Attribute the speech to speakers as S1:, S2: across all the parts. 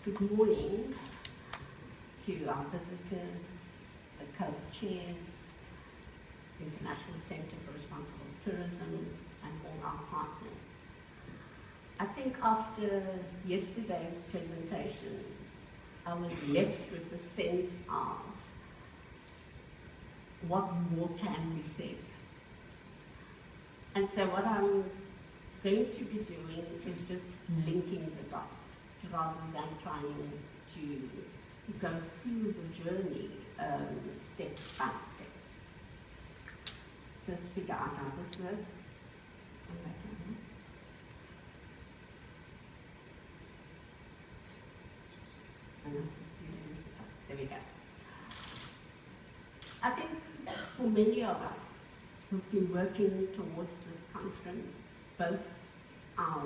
S1: Good morning to our visitors, the co-chairs, International Centre for Responsible Tourism, and all our partners. I think after yesterday's presentations, I was left with a sense of what more can be said. And so what I'm going to be doing is just linking the dots rather than trying to go through the journey step by step. First figure out how this works. There we go. I think for many of us who've been working towards this conference, both our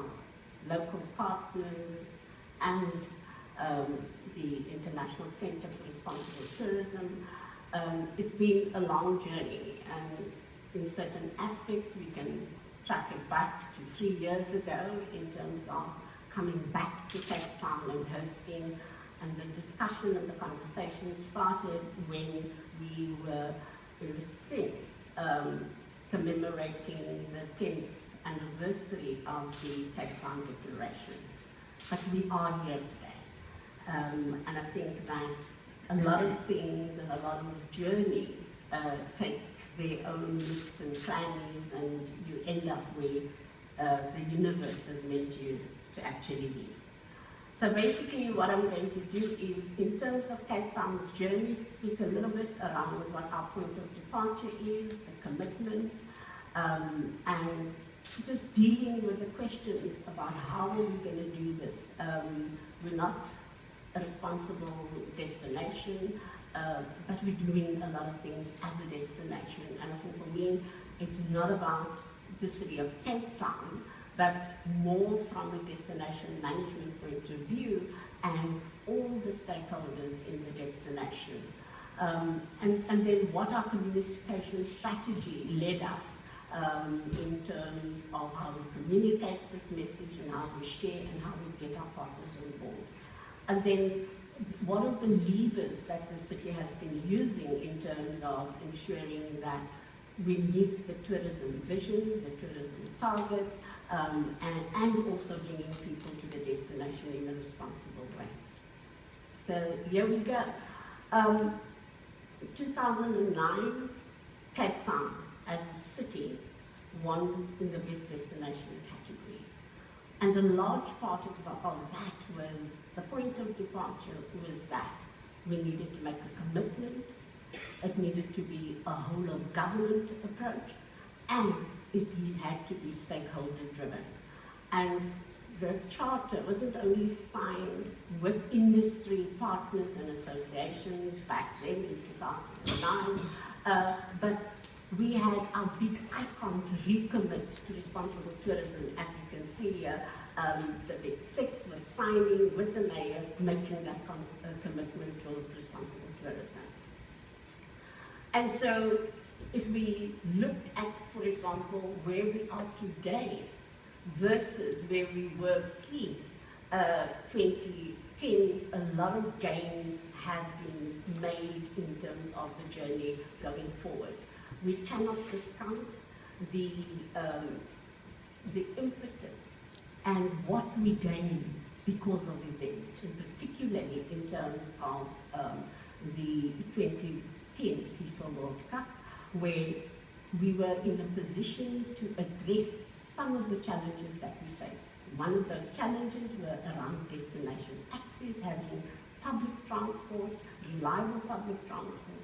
S1: local partners and the International Centre for Responsible Tourism, it's been a long journey, and in certain aspects we can track it back to 3 years ago in terms of coming back to Cape Town and hosting, and the discussion and the conversation started when we were, in a sense, commemorating the 10th anniversary of the Cape Town Declaration. But we are here today. And I think that a lot of things and a lot of journeys take their own nooks and crannies, and you end up where the universe has meant you to actually be. So basically what I'm going to do is, in terms of Cape Town's journey, speak a little bit around what our point of departure is, the commitment, and just dealing with the questions about how are we going to do this. We're not a responsible destination, but we're doing a lot of things as a destination. And I think for me, it's not about the city of Cape Town, but more from a destination management point of view and all the stakeholders in the destination. And then what our communication strategy led us in terms of how we communicate this message and how we share and how we get our partners on board. And then one of the levers that the city has been using in terms of ensuring that we meet the tourism vision, the tourism targets, and also bringing people to the destination in a responsible way. So here we go. 2009, Cape Town as a city won in the best destination category. And a large part of that was, the point of departure was that we needed to make a commitment. It needed to be a whole of government approach, and it had to be stakeholder driven. And the charter wasn't only signed with industry partners and associations back then in 2009, but we had our big icons recommit to responsible tourism. As you can see here, the Big Six was signing with the mayor, making that commitment towards responsible tourism. And so if we look at, for example, where we are today versus where we were pre-2010, a lot of gains have been made in terms of the journey going forward. We cannot discount the impetus and what we gain because of events, and particularly in terms of the 2010 FIFA World Cup, where we were in a position to address some of the challenges that we face. One of those challenges were around destination access, having public transport, reliable public transport,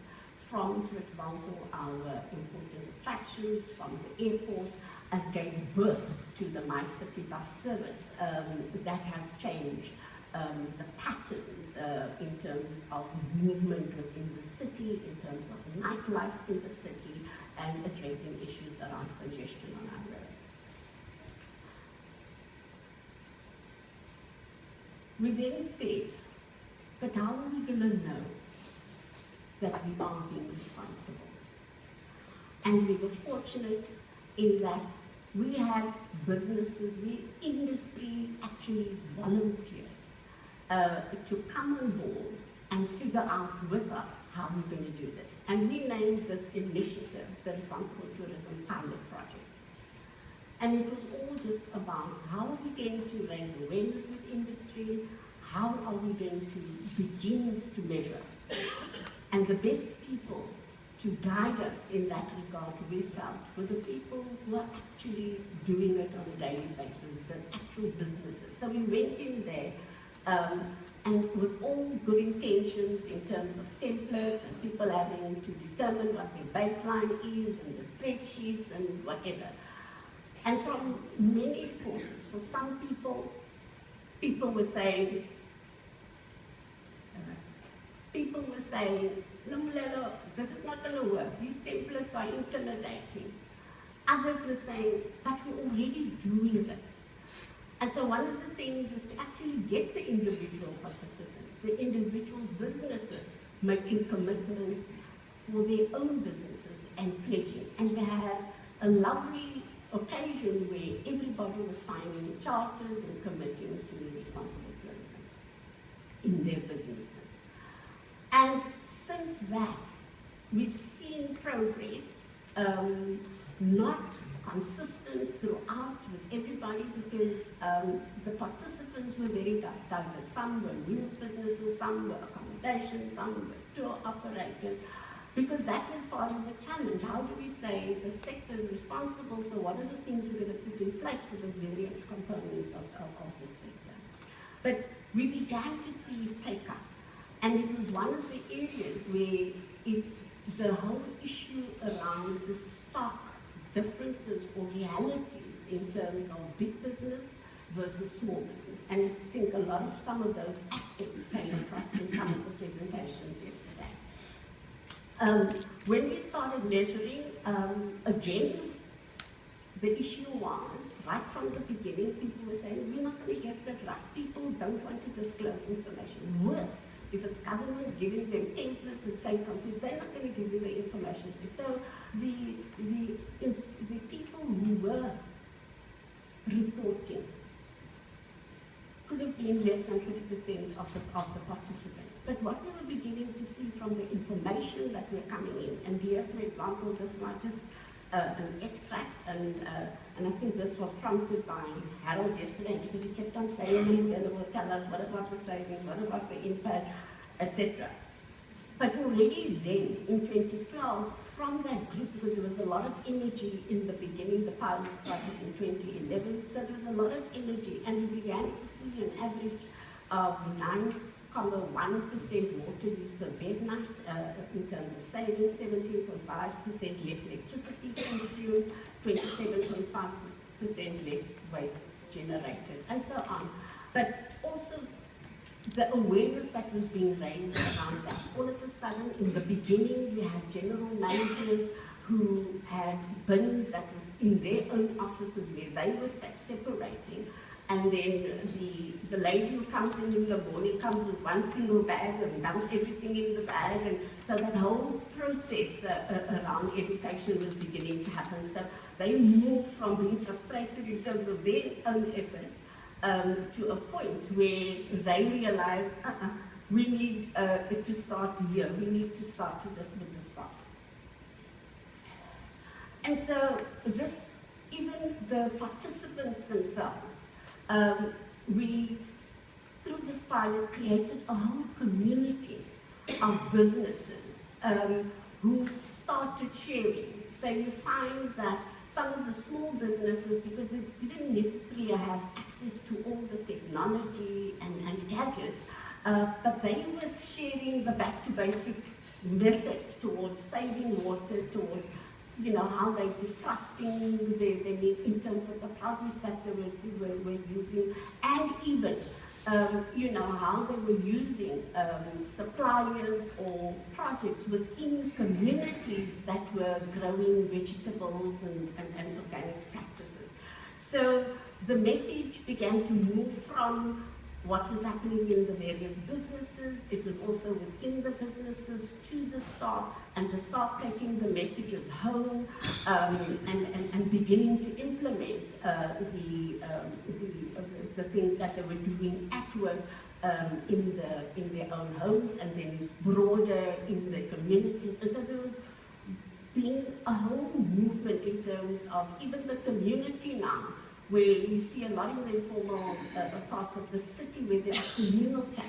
S1: from, for example, our important attractions from the airport, and gave birth to the My City bus service. That has changed the patterns in terms of movement within the city, in terms of nightlife in the city, and addressing issues around congestion on our roads. We then said, but how are we going to know that we are being responsible? And we were fortunate in that we had businesses, industry actually volunteered to come on board and figure out with us how we're going to do this. And we named this initiative the Responsible Tourism Pilot Project. And it was all just about how are we going to raise awareness with industry, how are we going to begin to measure. And the best people to guide us in that regard, we felt, were the people who are actually doing it on a daily basis, the actual businesses. So we went in there and with all good intentions in terms of templates and people having to determine what their baseline is and the spreadsheets and whatever. And from many corners, for some people, people were saying, Nombulelo, this is not going to work. These templates are intimidating. Others were saying, but we're already doing this. And so one of the things was to actually get the individual participants, the individual businesses, making commitments for their own businesses and pledging. And we had a lovely occasion where everybody was signing charters and committing to responsible tourism in their businesses. And since that, we've seen progress, not consistent throughout with everybody because the participants were very diverse. Some were meals businesses, some were accommodation, some were tour operators, because that was part of the challenge. How do we say the sector is responsible, so what are the things we're going to put in place for the various components of the sector? But we began to see it take up. And it was one of the areas where the whole issue around the stark differences or realities in terms of big business versus small business. And I think some of those aspects came across in some of the presentations yesterday. When we started measuring, again, the issue was, right from the beginning, people were saying, we're not going to get this right. People don't want to disclose information. Worse, if it's government giving them templates and say complete, they're not going to give you the information. So the people who were reporting could have been less than 50% of the participants. But what we were beginning to see from the information that were coming in, and here, for example, this was just an extract, and I think this was prompted by Harold yesterday because he kept on saying, they will tell us what about the savings, what about the impact, etc. But already then, in 2012, from that group, because there was a lot of energy in the beginning, the pilot started in 2011, so there was a lot of energy, and we began to see an average of 9.1% water use per bed night in terms of savings, 17.5% less electricity consumed, 27.5% less waste generated, and so on. But also the awareness that was being raised around that. All of a sudden, in the beginning, we had general managers who had bins that was in their own offices where they were separating. And then the lady who comes in the morning comes with one single bag and dumps everything in the bag. And so that whole process around education was beginning to happen. So they moved from being frustrated in terms of their own efforts to a point where they realized, we need to start here. We need to start with the start. And so this, even the participants themselves, we, through this pilot, created a whole community of businesses who started sharing. So you find that some of the small businesses, because they didn't necessarily have access to all the technology and gadgets, but they were sharing the back-to-basic methods towards saving water, towards how they defrosting in terms of the produce that they were using, and even how they were using suppliers or projects within communities that were growing vegetables and organic practices. So the message began to move from what was happening in the various businesses. It was also within the businesses to the staff, and the staff taking the messages home and beginning to implement the things that they were doing at work in their own homes, and then broader in the communities. And so there was being a whole movement in terms of even the community now, where we see a lot in the informal parts of the city where there are communal taps.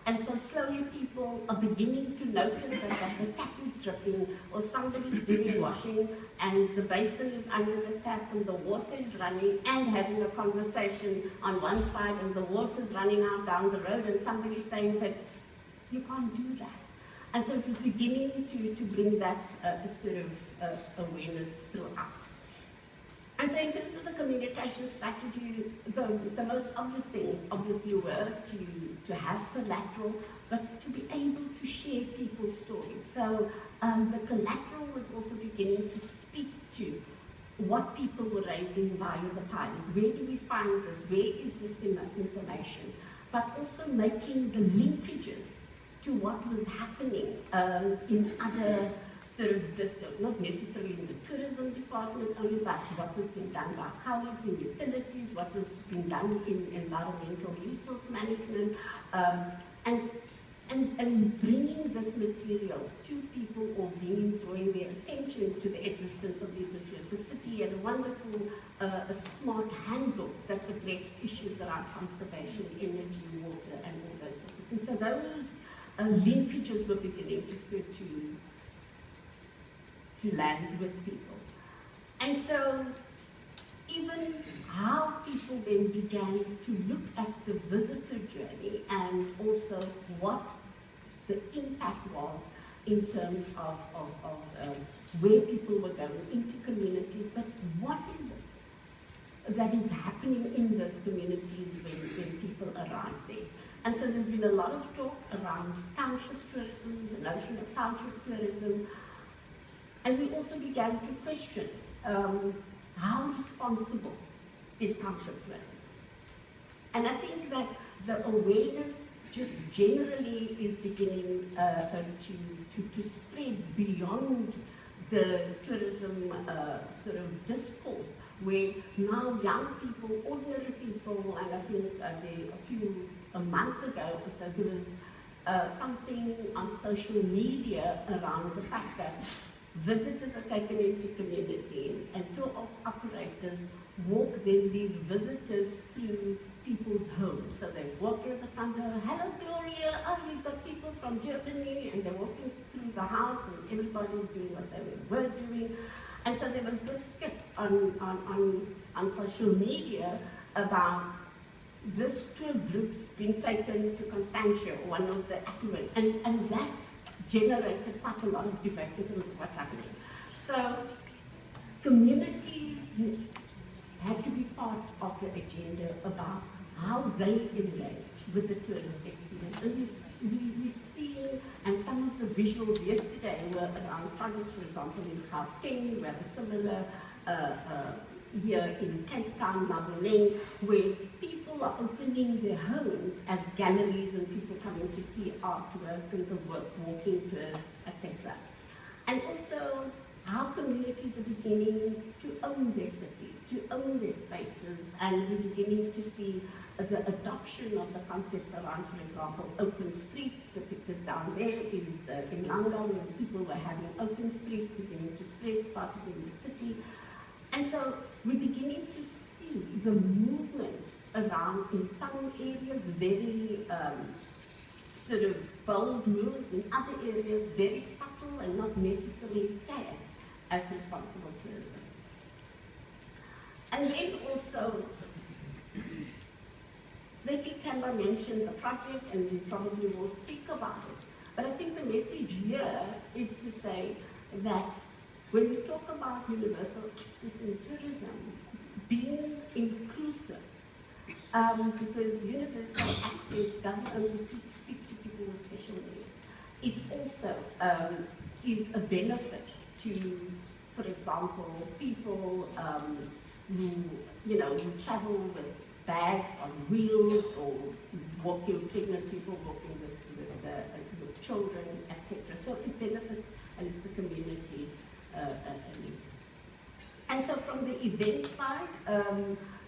S1: And so slowly people are beginning to notice that the tap is dripping, or somebody's doing washing, and the basin is under the tap, and the water is running, and having a conversation on one side, and the water's running out down the road, and somebody's saying, but you can't do that. And so it was beginning to bring that sort of awareness throughout. And so in terms of the communication strategy, the most obvious things obviously were to have collateral, but to be able to share people's stories. So the collateral was also beginning to speak to what people were raising via the pilot. Where do we find this? Where is this information? But also making the linkages to what was happening in other sort of, not necessarily in the tourism department only, but what was being done by colleagues in utilities, what was being done in environmental resource management, and bringing this material to people, or drawing their attention to the existence of these materials. The city had a wonderful, a smart handbook that addressed issues around conservation, energy, water, and all those sorts of things. So those linkages were beginning to land with people. And so even how people then began to look at the visitor journey, and also what the impact was in terms of where people were going into communities, but what is it that is happening in those communities when people arrive there. And so there's been a lot of talk around township tourism, the notion of township tourism, and we also began to question how responsible is township tourism. And I think that the awareness just generally is beginning to spread beyond the tourism sort of discourse, where now young people, ordinary people, and I think a month ago or so, there was something on social media around the fact that visitors are taken into communities, and tour operators walk then these visitors through people's homes. So they walk in the front door, hello Gloria, oh we've got people from Germany, and they're walking through the house, and everybody's doing what they were doing. And so there was this skit on social media about this tour group being taken to Constantia, one of the affluent, and that generated quite a lot of debate in terms of what's happening. So communities had to be part of the agenda about how they engage with the tourist experience. And we see, and some of the visuals yesterday were around projects, for example, in Gauteng. We have a similar here in Cape Town, Nombulelo, where people are opening their homes as galleries, and people coming to see artwork and the walking tours, etc. And also how communities are beginning to own their city, to own their spaces, and we're beginning to see the adoption of the concepts around, for example, open streets. The picture down there is in Langa, where people were having open streets, beginning to spread, started in the city. And so we're beginning to see the movement around, in some areas, very sort of bold moves, in other areas, very subtle and not necessarily tagged as responsible tourism. And then also, Lady Tamba mentioned the project, and we probably will speak about it. But I think the message here is to say that when we talk about universal access in tourism, being inclusive, because universal access doesn't only speak to people with special needs, it also is a benefit to, for example, people who travel with bags on wheels, or pregnant people walking with children, etc. So it benefits, and it's a community. And so from the event side,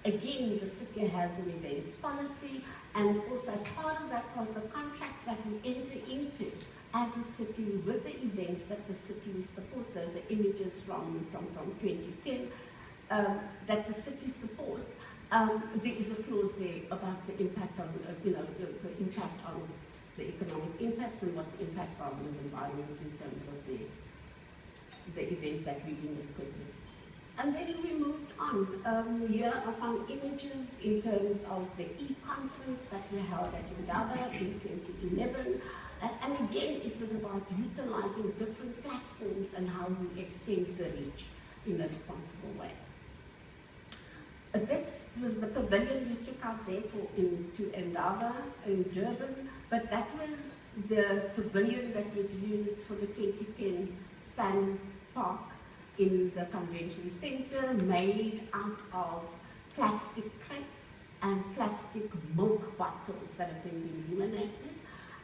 S1: Again, the city has an events policy, and also as part of that, the contracts that we enter into as a city with the events that the city supports. Those are images from 2010 that the city supports. There is a clause there about the impact on, the impact on the economic impacts and what the impacts are on the environment in terms of the event that we've been requested to see. And then we moved on. Here are some images in terms of the e-conference that we held at Indaba in 2011. And again, it was about utilizing different platforms and how we extend the reach in a responsible way. This was the pavilion we took out there to Indaba in Durban, but that was the pavilion that was used for the 2010 fan park in the convention center, made out of plastic crates and plastic milk bottles that have been eliminated.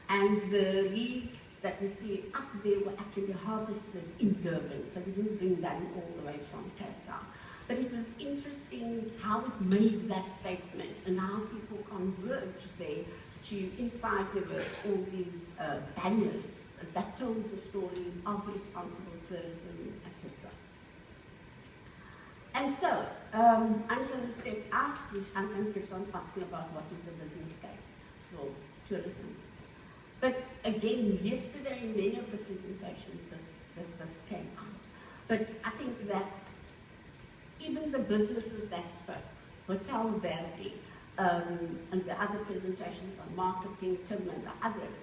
S1: And the reeds that we see up there were actually harvested in Durban, so we didn't bring them all the way from Cape Town. But it was interesting how it made that statement and how people converged there to, inside there were all these banners that told the story of responsible tourism, etc. And so, Anton stepped out, Anton keeps on asking about what is the business case for tourism. But again, yesterday in many of the presentations, this came out. But I think that even the businesses that spoke, Hotel Verde, and the other presentations on marketing, Tim and the others,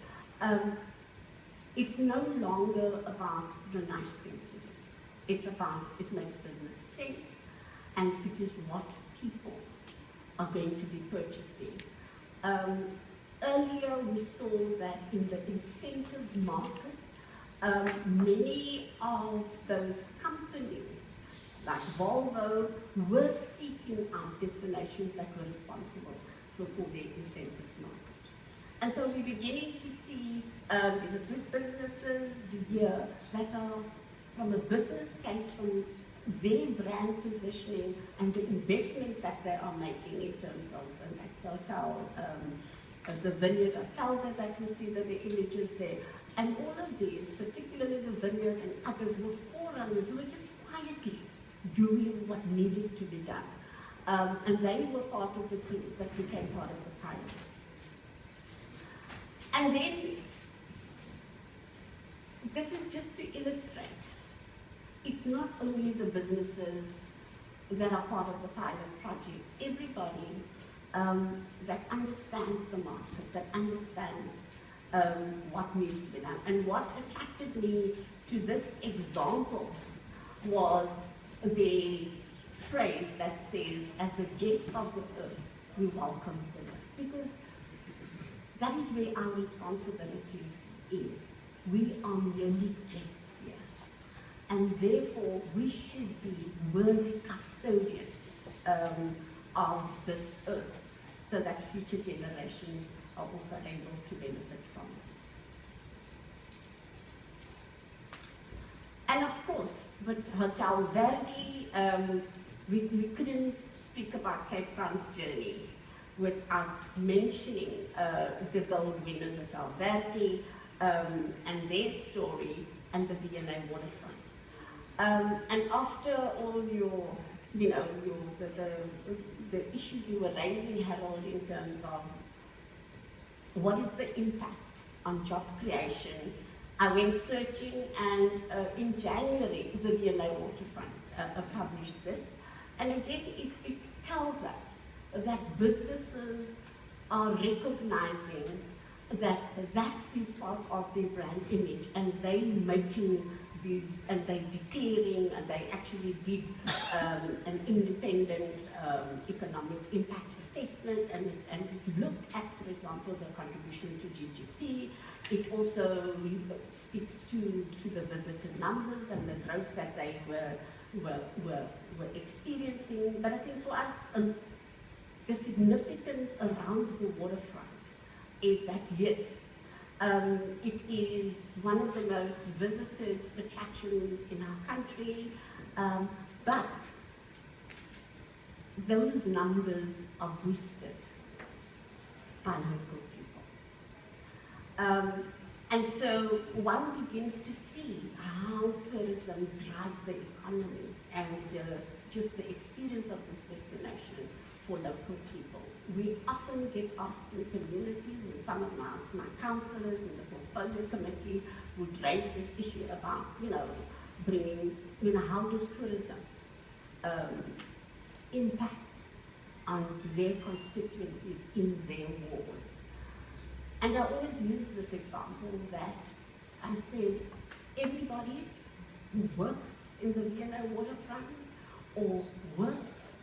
S1: it's no longer about the nice thing to do. It's about, it makes business sense, and it is what people are going to be purchasing. Earlier we saw that in the incentives market, many of those companies, like Volvo, were seeking out destinations that were responsible for their incentives market. And so we're beginning to see there's a good businesses here that are, from a business case, from their brand positioning and the investment that they are making in terms of, and that's the hotel, the vineyard hotel that we see the images there. And all of these, particularly the vineyard and others, were forerunners who were just quietly doing what needed to be done. And they were part of the group that became part of the pilot. And then, this is just to illustrate, it's not only the businesses that are part of the pilot project. Everybody that understands the market, that understands what needs to be done. And what attracted me to this example was the phrase that says, as a guest of the earth, we welcome the earth. Because that is where our responsibility is. We are merely guests here. And therefore, we should be worthy custodians of this earth, so that future generations are also able to benefit from it. And of course, with Hotel Verde, we couldn't speak about Cape Town's journey without mentioning the gold winners at Hotel Verde and their story and the V&A waterfront. And after all your, the issues you were raising, Harold, in terms of what is the impact on job creation, I went searching, and in January, the V&A waterfront published this. And again, it tells us that businesses are recognizing that that is part of their brand image, and they making these, and they declaring, and they actually did an independent economic impact assessment, and it looked at, for example, the contribution to GDP. It also speaks to the visitor numbers and the growth that they were experiencing. But I think for us, the significance around the waterfront is that, yes, it is one of the most visited attractions in our country, but those numbers are boosted by local people. And so one begins to see how tourism drives the economy and just the experience of this destination for local people. We often get asked in communities, and some of my councillors in the portfolio committee would raise this issue about, bringing, how does tourism impact on their constituencies in their wards. And I always use this example that I said, everybody who works in the Vienna waterfront or works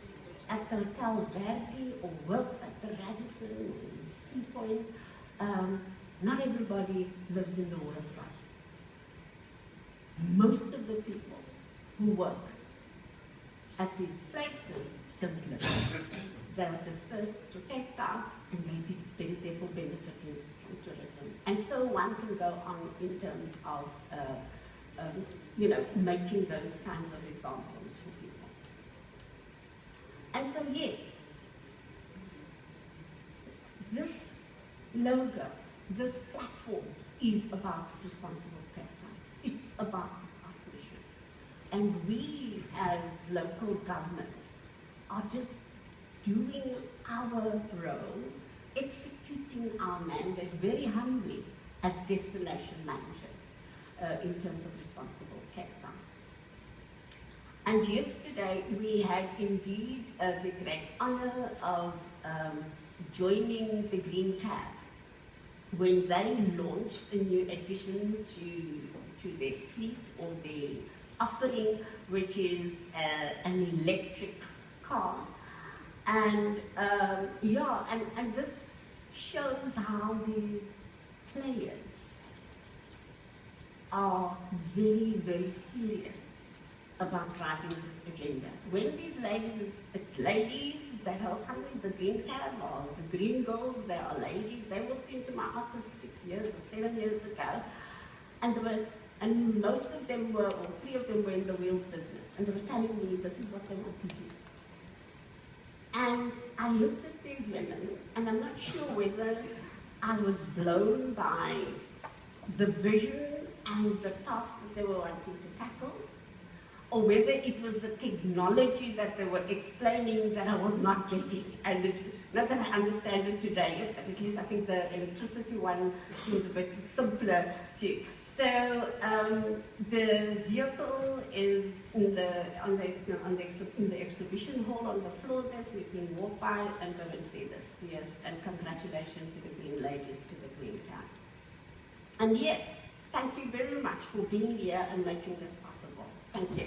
S1: at the Hotel Verdi or works at the Radisson or Sea Point, not everybody lives in the waterfront. Most of the people who work at these places don't live there. They are dispersed to Cape Town and they therefore benefiting from tourism. And so one can go on in terms of, making those kinds of examples for people. And so yes, this logo, this platform is about responsible Cape Town. It's about the partnership. And we as local government are just doing our role, executing our mandate very humbly as destination managers in terms of responsible Cape Town. And yesterday we had indeed the great honor of joining the Green Cab when they launched a new addition to their fleet or their offering, which is an electric car. And and this shows how these players are very, very serious about driving this agenda. When these ladies, it's ladies that are coming, the Green Cab or the Green Girls, they are ladies. They walked into my office 6 years or 7 years ago, and most of them were, or 3 of them were in the wheels business, and they were telling me this is what they want to do. And I looked at these women, and I'm not sure whether I was blown by the vision and the task that they were wanting to tackle, or whether it was the technology that they were explaining that I was not getting. And not that I understand it today, but at least I think the electricity one seems a bit simpler too. So the vehicle is in the exhibition hall on the floor there, so you can walk by and go and see this. Yes, and congratulations to the Green Ladies, to the Green Cab. And yes, thank you very much for being here and making this possible. Thank you.